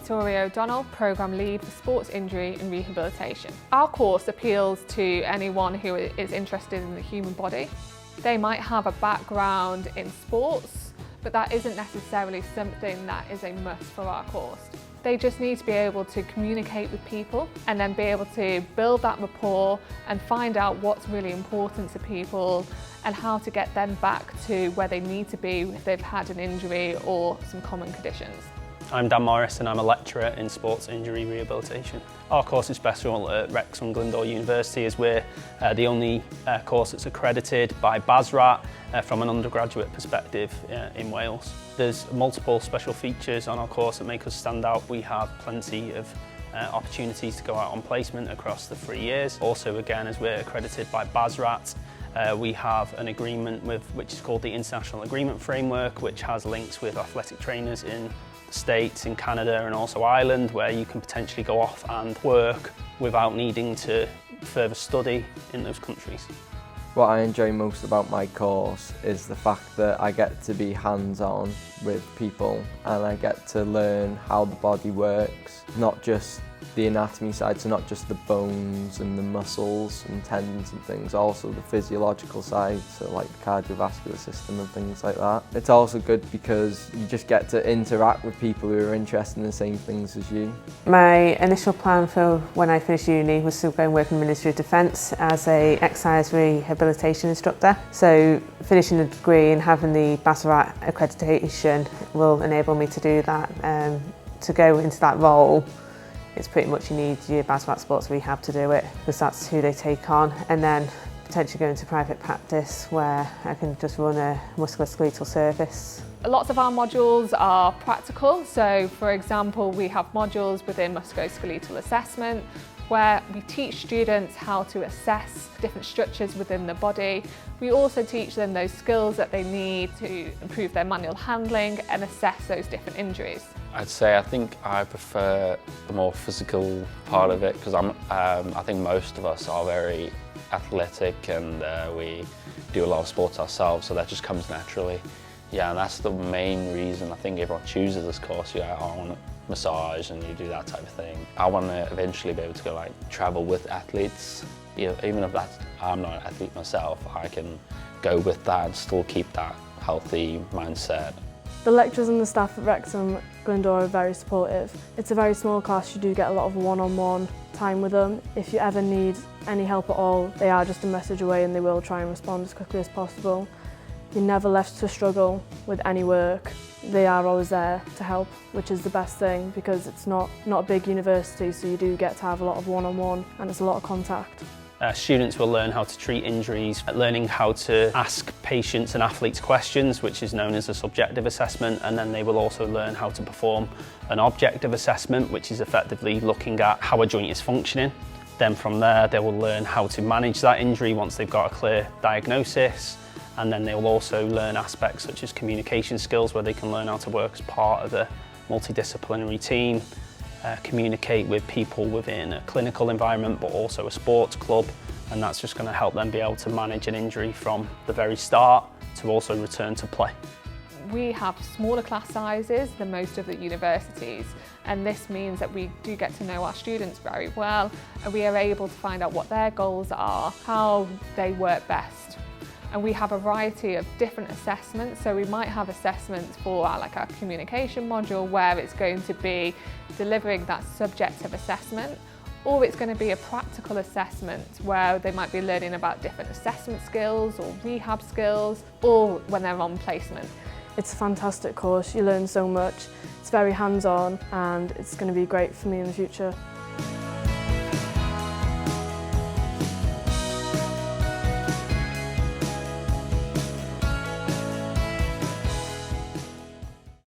Victoria O'Donnell, Programme Lead for Sports Injury and Rehabilitation. Our course appeals to anyone who is interested in the human body. They might have a background in sports, but that isn't necessarily something that is a must for our course. They just need to be able to communicate with people and then be able to build that rapport and find out what's really important to people and how to get them back to where they need to be if they've had an injury or some common conditions. I'm Dan Morris and I'm a lecturer in sports injury rehabilitation. Our course is special at Wrexham Glyndŵr University as we're the only course that's accredited by BASRAT from an undergraduate perspective in Wales. There's multiple special features on our course that make us stand out. We have plenty of opportunities to go out on placement across the 3 years. Also, again, as we're accredited by BASRAT, we have an agreement which is called the International Agreement Framework, which has links with athletic trainers in the States, in Canada and also Ireland, where you can potentially go off and work without needing to further study in those countries. What I enjoy most about my course is the fact that I get to be hands-on with people and I get to learn how the body works, not just the anatomy side, so not just the bones and the muscles and tendons and things, also the physiological side, so like the cardiovascular system and things like that. It's also good because you just get to interact with people who are interested in the same things as you. My initial plan for when I finished uni was to go and work in the Ministry of Defence as an exercise rehabilitation instructor. So finishing a degree and having the BASRAT accreditation will enable me to do that. To go into that role, it's pretty much you need your BASRAT sports rehab to do it because that's who they take on, and then potentially go into private practice where I can just run a musculoskeletal service. Lots of our modules are practical, so for example we have modules within musculoskeletal assessment where we teach students how to assess different structures within the body. We also teach them those skills that they need to improve their manual handling and assess those different injuries. I'd say I think I prefer the more physical part of it because I think most of us are very athletic and we do a lot of sports ourselves, so that just comes naturally. Yeah, and that's the main reason I think everyone chooses this course. Yeah, I want to massage and you do that type of thing. I want to eventually be able to go travel with athletes. Even if I'm not an athlete myself, I can go with that and still keep that healthy mindset. The lecturers and the staff at Wrexham Glyndŵr are very supportive. It's a very small class, you do get a lot of one-on-one time with them. If you ever need any help at all, they are just a message away and they will try and respond as quickly as possible. You're never left to struggle with any work. They are always there to help, which is the best thing because it's not a big university, so you do get to have a lot of one-on-one and it's a lot of contact. Students will learn how to treat injuries, learning how to ask patients and athletes questions, which is known as a subjective assessment, and then they will also learn how to perform an objective assessment, which is effectively looking at how a joint is functioning. Then from there, they will learn how to manage that injury once they've got a clear diagnosis, and then they will also learn aspects such as communication skills, where they can learn how to work as part of a multidisciplinary team, communicate with people within a clinical environment but also a sports club, and that's just going to help them be able to manage an injury from the very start to also return to play. We have smaller class sizes than most of the universities, and this means that we do get to know our students very well and we are able to find out what their goals are, how they work best. And we have a variety of different assessments, so we might have assessments for our communication module where it's going to be delivering that subjective assessment, or it's going to be a practical assessment where they might be learning about different assessment skills or rehab skills, or when they're on placement. It's a fantastic course, you learn so much, it's very hands-on and it's going to be great for me in the future.